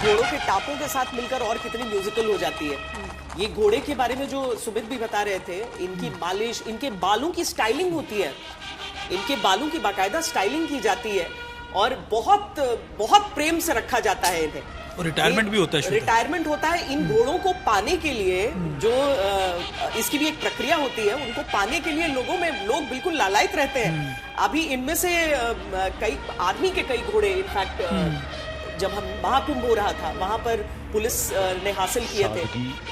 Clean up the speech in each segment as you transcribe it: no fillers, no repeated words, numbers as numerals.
घोड़ों के टापों के साथ मिलकर और कितनी म्यूजिकल हो जाती है। ये घोड़े के बारे में जो सुमित भी बता रहे थे, इनकी मालिश, इनके बालों की स्टाइलिंग होती है, इनके बालों की बाकायदा स्टाइलिंग की जाती है और बहुत बहुत प्रेम से रखा जाता है इन्हें। और रिटायरमेंट भी होता है। रिटायरमेंट होता है। इन घोड़ों को पाने के लिए जो इसकी भी एक प्रक्रिया होती है, उनको पाने के लिए लोग बिल्कुल लालायित रहते हैं। अभी इनमें से कई आदमी के कई घोड़े इनफैक्ट जब हम महाकुंभ हो रहा था वहां पर पुलिस ने हासिल किए थे,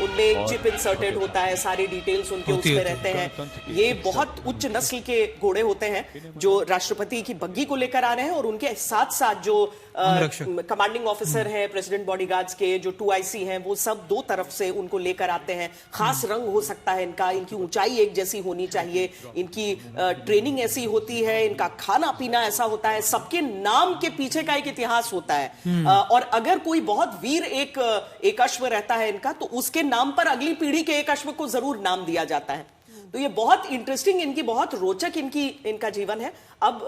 उनमें एक चिप इंसर्टेड होता है, सारी डिटेल्स उनके उसमें रहते हैं। ये बहुत उच्च नस्ल के घोड़े होते हैं जो राष्ट्रपति की बग्गी को लेकर आ रहे हैं और उनके साथ साथ जो कमांडिंग ऑफिसर हैं प्रेसिडेंट बॉडीगार्ड्स के, जो 2IC हैं, वो सब दो तरफ से उनको लेकर आते हैं। खास रंग हो सकता है इनका, इनकी ऊंचाई एक जैसी होनी चाहिए, इनकी ट्रेनिंग ऐसी होती है, इनका खाना पीना ऐसा होता है, सबके नाम के पीछे का एक इतिहास होता है। और अगर कोई बहुत वीर एक अश्व रहता है इनका, तो उसके नाम पर अगली पीढ़ी के एक अश्व को जरूर नाम दिया जाता है। तो ये बहुत इंटरेस्टिंग, इनकी बहुत रोचक इनका जीवन है। अब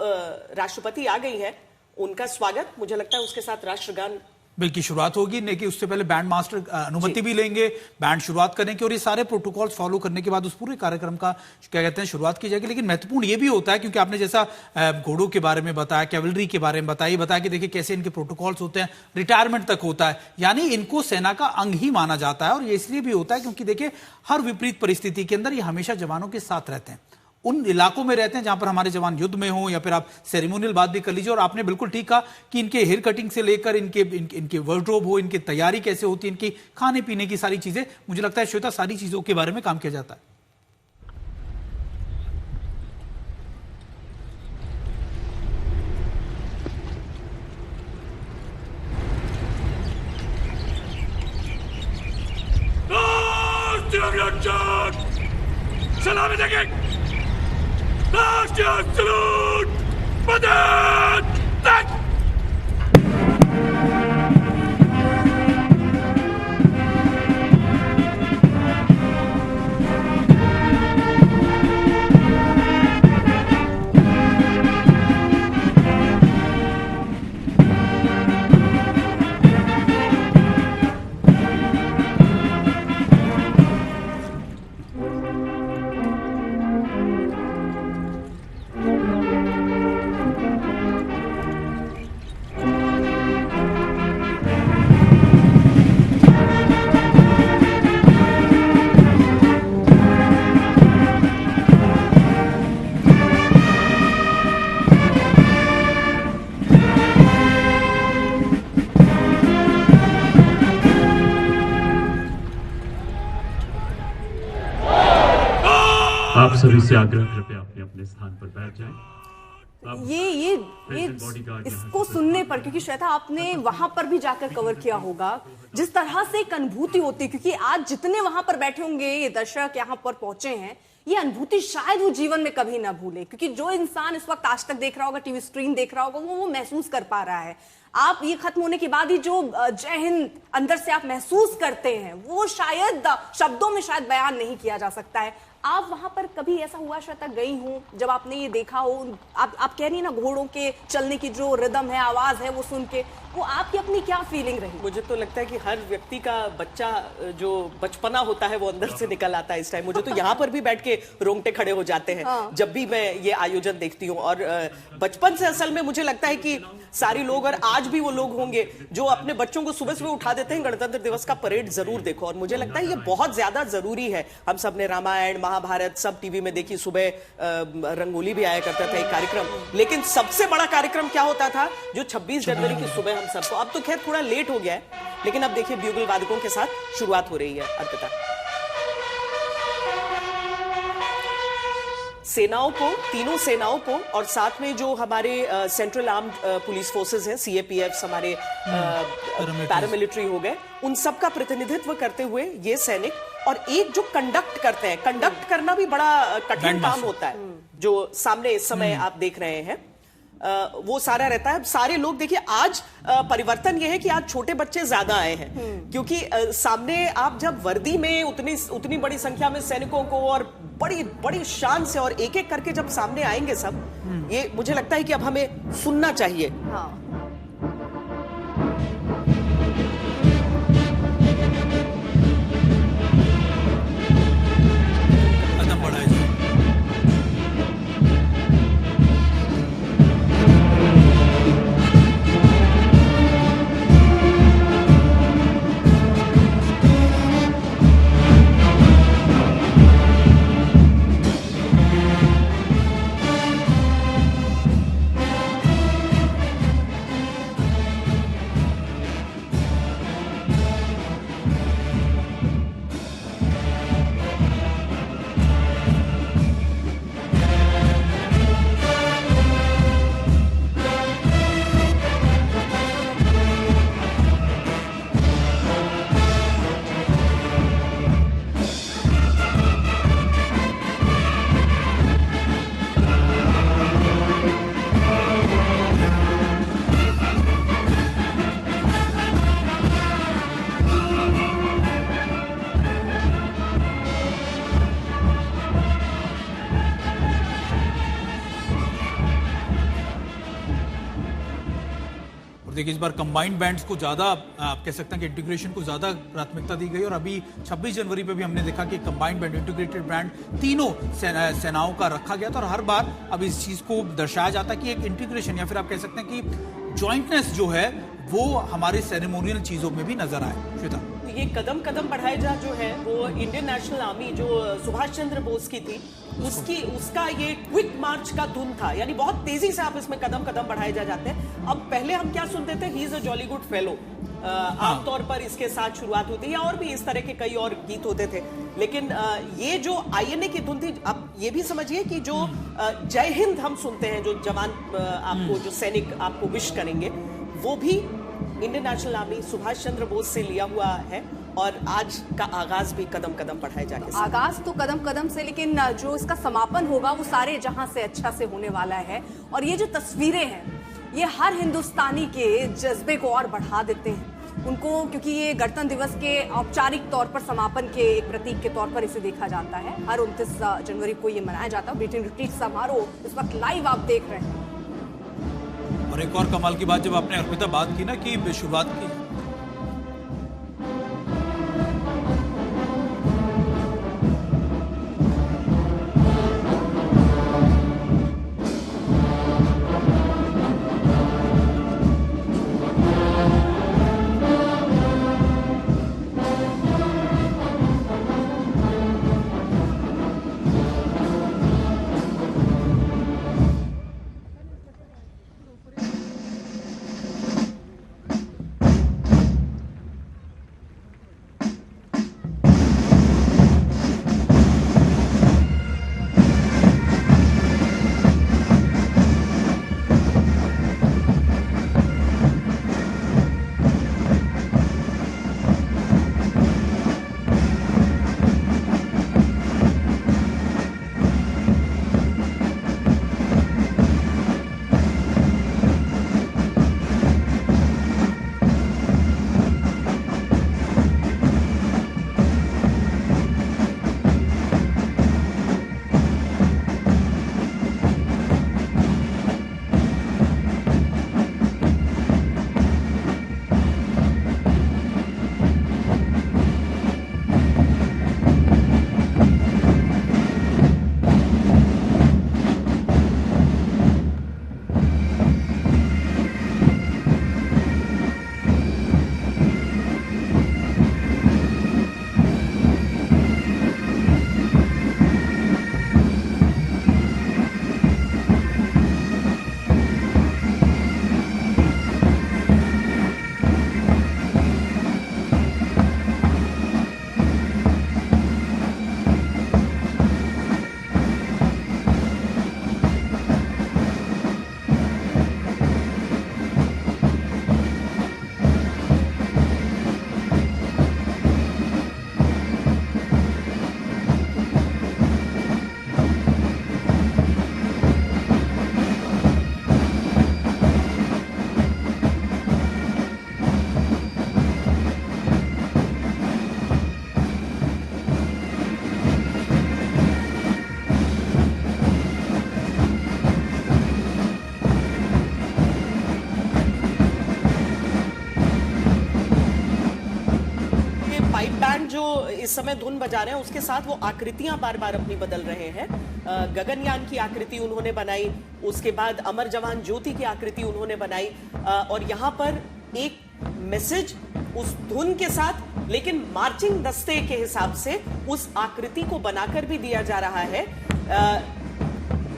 राष्ट्रपति आ गई है, उनका स्वागत, मुझे लगता है उसके साथ राष्ट्रगान बिल की शुरुआत होगी, लेकिन उससे पहले बैंड मास्टर अनुमति भी लेंगे, बैंड शुरुआत करेंगे और ये सारे प्रोटोकॉल फॉलो करने के बाद उस पूरे कार्यक्रम का क्या कहते हैं शुरुआत की जाएगी। लेकिन महत्वपूर्ण ये भी होता है, क्योंकि आपने जैसा घोड़ों के बारे में बताया, कैवलरी के बारे में बताया कि देखिए कैसे इनके प्रोटोकॉल्स होते हैं, रिटायरमेंट तक होता है, यानी इनको सेना का अंग ही माना जाता है। और ये इसलिए भी होता है क्योंकि देखिए हर विपरीत परिस्थिति के अंदर ये हमेशा जवानों के साथ रहते हैं, उन इलाकों में रहते हैं जहां पर हमारे जवान युद्ध में हो, या फिर आप सेरेमोनियल बात भी कर लीजिए। और आपने बिल्कुल ठीक कहा कि इनके हेयर कटिंग से लेकर इनके वार्डरोब हो, इनकी तैयारी कैसे होती है, इनकी खाने पीने की सारी चीजें, मुझे लगता है श्वेता सारी चीजों के बारे में काम किया जाता है। सलामी देंगे। राष्ट्रीय सलूट। मदद। आप सभी से आग्रह, कृपया अपने अपने स्थान पर बैठ जाएं। ये इसको सुनने पर, क्योंकि श्वेता आपने वहां पर भी जाकर कवर किया होगा, जिस तरह से एक अनुभूति होती है, क्योंकि आज जितने वहां पर बैठे होंगे ये दर्शक यहाँ पर पहुंचे हैं, ये अनुभूति शायद वो जीवन में कभी ना भूले, क्योंकि जो इंसान इस वक्त आज तक देख रहा होगा, टीवी स्क्रीन देख रहा होगा, वो महसूस कर पा रहा है। आप ये खत्म होने के बाद ही जो जय हिंद अंदर से आप महसूस करते हैं, वो शायद शब्दों में शायद बयान नहीं किया जा सकता है। आप वहां पर कभी ऐसा हुआ, श्वेता गई हूं, जब आपने ये देखा हो, आप कह रही है ना, घोड़ों के चलने की जो रिदम है, आवाज है, वो सुन के वो आपकी अपनी क्या फीलिंग रही? मुझे तो लगता है कि हर व्यक्ति का बच्चा जो बचपना होता है वो अंदर से निकल आता है इस टाइम। मुझे तो यहाँ पर भी बैठ के रोंगटे खड़े हो जाते हैं जब भी मैं ये आयोजन देखती हूँ। और बचपन से असल में मुझे लगता है कि सारे लोग, और आज भी वो लोग होंगे जो अपने बच्चों को सुबह सुबह उठा देते हैं, गणतंत्र दिवस का परेड जरूर देखो। और मुझे लगता है ये बहुत ज्यादा जरूरी है। हम सब ने रामायण महाभारत सब टीवी में देखी, सुबह रंगोली भी आया करता था एक कार्यक्रम, लेकिन सबसे बड़ा कार्यक्रम क्या होता था, जो 26 जनवरी की सुबह हम सबको, अब तो खैर थोड़ा लेट हो गया है, लेकिन अब देखिए ब्यूगल वादकों के साथ शुरुआत हो रही है। अर्पिता, सेनाओं को, तीनों सेनाओं को, और साथ में जो हमारे सेंट्रल आर्म्ड पुलिस फोर्सेस हैं, CAPF, हमारे पैरामिलिट्री हो गए, उन सब का प्रतिनिधित्व करते हुए ये सैनिक, और एक जो कंडक्ट करते हैं, कंडक्ट करना भी बड़ा कठिन काम होता है, जो सामने इस समय आप देख रहे हैं, वो सारा रहता है। सारे लोग देखिए, आज परिवर्तन ये है कि आज छोटे बच्चे ज्यादा आए हैं, क्योंकि सामने आप जब वर्दी में उतनी बड़ी संख्या में सैनिकों को और बड़ी बड़ी शान से और एक एक करके जब सामने आएंगे सब, ये मुझे लगता है कि अब हमें सुनना चाहिए। और देखिए इस बार कंबाइंड बैंड्स को ज्यादा आप कह सकते हैं कि इंटीग्रेशन को ज्यादा प्राथमिकता दी गई और अभी 26 जनवरी पे भी हमने देखा कि कंबाइंड बैंड इंटीग्रेटेड बैंड तीनों सेनाओं का रखा गया था और हर बार अब इस चीज को दर्शाया जाता है कि एक इंटीग्रेशन या फिर आप कह सकते हैं कि जॉइंटनेस जो है वो हमारे सेरेमोनियल चीजों में भी नजर आए। श्वेता, ये कदम कदम बढ़ाए जा जो है वो इंडियन नेशनल आर्मी जो सुभाष चंद्र बोस की थी उसका ये क्विक मार्च का धुन था, यानी बहुत तेजी से आप इसमें कदम कदम बढ़ाए जाते हैं। अब पहले हम क्या सुनते थे, he is a jolly good fellow, आमतौर पर इसके साथ शुरुआत होती है या और भी इस तरह के कई और गीत होते थे, लेकिन ये जो आईएनए की धुन थी, अब ये भी समझिए कि जो जय हिंद हम सुनते हैं, जो जवान आपको जो सैनिक आपको विश करेंगे, वो भी Indian national army Subhash Chandra Bose से लिया हुआ है और आज का आगाज भी कदम कदम बढ़ाए जाके आगाज तो कदम कदम से, लेकिन जो इसका समापन होगा वो सारे जहां से अच्छा से होने वाला है। और ये जो तस्वीरें हैं ये हर हिंदुस्तानी के जज्बे को और बढ़ा देते हैं उनको, क्योंकि ये गणतंत्र दिवस के औपचारिक तौर पर समापन के एक प्रतीक के तौर पर इसे देखा जाता है। हर 29 जनवरी को ये मनाया जाता है। ब्रिटेन रिट्रीट समारोह इस वक्त लाइव आप देख रहे हैं। और एक और कमाल की बात, जब आपने अर्पिता बात की ना कि शुरुआत की, इस समय धुन बजा रहे हैं उसके साथ वो आकृतियां बार बार अपनी बदल रहे हैं। गगनयान की आकृति उन्होंने बनाई, उसके बाद अमर जवान ज्योति की आकृति उन्होंने बनाई और यहाँ पर एक मैसेज उस धुन के साथ, लेकिन मार्चिंग दस्ते के हिसाब से उस आकृति को बनाकर भी दिया जा रहा है।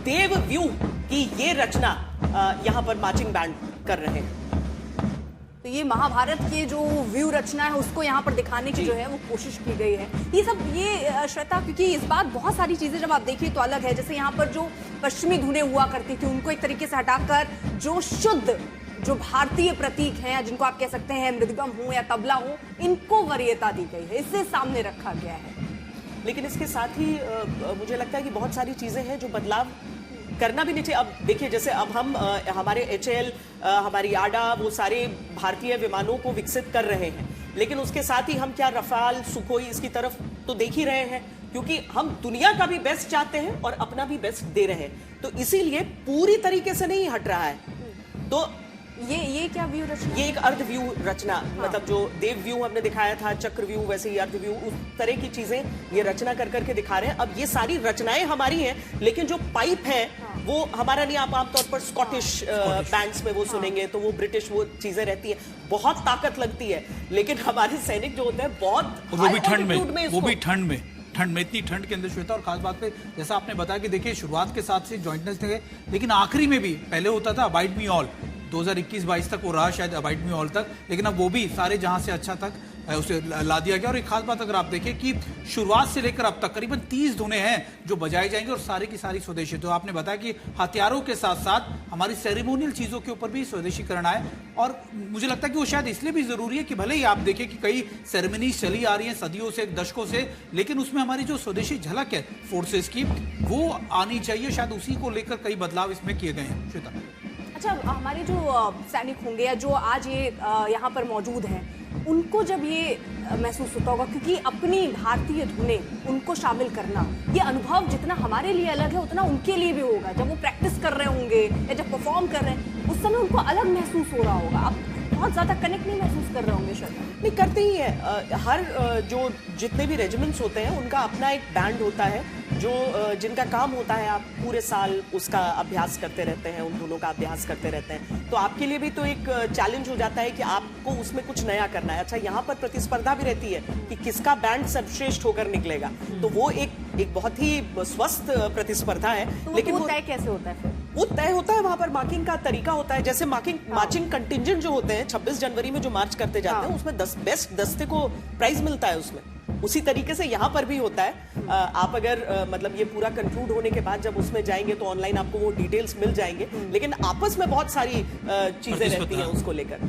देव व्यू की ये रचना यहाँ पर मार्चिंग बैंड कर रहे हैं। तो ये महाभारत की जो व्यू रचना है उसको यहाँ पर दिखाने की जो है वो कोशिश की गई है। ये सब ये श्वेता, क्योंकि इस बात बहुत सारी चीजें जब आप देखिए तो अलग है। जैसे यहाँ पर जो पश्चिमी धुनें हुआ करती थी उनको एक तरीके से हटाकर जो शुद्ध जो भारतीय प्रतीक हैं, जिनको आप कह सकते हैं मृदगम हो या तबला हो, इनको वरीयता दी गई है, इससे सामने रखा गया है। लेकिन इसके साथ ही मुझे लगता है कि बहुत सारी चीजें हैं जो बदलाव करना भी नहीं चाहिए। अब देखिए, जैसे अब हम हमारे HAL, हमारी आडा, वो सारे भारतीय विमानों को विकसित कर रहे हैं, लेकिन उसके साथ ही हम क्या रफाल, सुखोई इसकी तरफ तो देख ही रहे हैं, क्योंकि हम दुनिया का भी बेस्ट चाहते हैं और अपना भी बेस्ट दे रहे हैं। तो इसीलिए पूरी तरीके से नहीं हट रहा है। तो ये क्या व्यू रचना? ये एक अर्ध व्यू रचना, मतलब जो देव व्यू हमने दिखाया था, चक्र व्यू, वैसे ही अर्ध व्यू, उस तरह की चीजें ये रचना कर करके दिखा रहे हैं। अब ये सारी रचनाएं हमारी हैं, लेकिन जो पाइप है वो हमारा नहीं। आप आमतौर पर स्कॉटिश बैंड्स में वो सुनेंगे तो वो ब्रिटिश वो चीजें रहती है, बहुत ताकत लगती है, लेकिन हमारे सैनिक जो होते हैं बहुत वो भी ठंड में, वो भी ठंड में इतनी ठंड के अंदर श्वेता। और खास बात पे जैसा आपने बताया कि देखिए शुरुआत के साथ से जॉइंटनेस थे, लेकिन आखिरी में भी पहले होता था अबाइड मी ऑल, 2021-22 तक वो रहा शायद अबाइड मी ऑल तक, लेकिन अब वो भी सारे जहां से अच्छा तक उसे ला दिया गया। और एक खास बात अगर आप देखें कि शुरुआत से लेकर अब तक करीबन 30 धुनें हैं जो बजाई जाएंगे और सारी की सारी स्वदेशी। तो आपने बताया कि हथियारों के साथ साथ हमारी सेरेमोनियल चीजों के ऊपर भी स्वदेशीकरण आए, और मुझे लगता है कि वो शायद इसलिए भी जरूरी है कि भले ही आप देखें कि कई सेरेमनीज चली आ रही हैं सदियों से, दशकों से, लेकिन उसमें हमारी जो स्वदेशी झलक है फोर्सेस की वो आनी चाहिए। शायद उसी को लेकर कई बदलाव इसमें किए गए हैं। श्वेता, अच्छा, हमारे जो सैनिक होंगे या जो आज ये यहाँ पर मौजूद हैं, उनको जब ये महसूस होता होगा, क्योंकि अपनी भारतीय धुनें उनको शामिल करना, ये अनुभव जितना हमारे लिए अलग है उतना उनके लिए भी होगा। जब वो प्रैक्टिस कर रहे होंगे या जब परफॉर्म कर रहे हैं, उस समय उनको अलग महसूस हो रहा होगा। आप बहुत ज्यादा कनेक्ट नहीं महसूस कर रहे होंगे शायद। नहीं, करते ही है। हर जो जितने भी रेजिमेंट्स होते हैं उनका अपना एक बैंड होता है जो जिनका काम होता है आप पूरे साल उसका अभ्यास करते रहते हैं, उन धुनों का अभ्यास करते रहते हैं। तो आपके लिए भी तो एक चैलेंज हो जाता है कि आपको उसमें कुछ नया करना है। अच्छा, यहाँ पर प्रतिस्पर्धा भी रहती है कि किसका बैंड सर्वश्रेष्ठ होकर निकलेगा, तो वो एक बहुत ही स्वस्थ प्रतिस्पर्धा है। तो लेकिन वो तय कैसे होता है फिर? वो तय होता है, वहां पर मार्किंग का तरीका होता है। जैसे मार्चिंग कंटिंजेंट जो होते हैं 26 जनवरी में जो मार्च करते जाते हैं, उसमें बेस्ट दस्ते को प्राइज मिलता है उसमें। उसी तरीके से यहाँ पर भी होता है। आप अगर मतलब ये पूरा कंक्लूड होने के बाद जब उसमें जाएंगे तो ऑनलाइन आपको वो डिटेल्स मिल जाएंगे, लेकिन आपस में बहुत सारी चीजें रहती हैं उसको लेकर।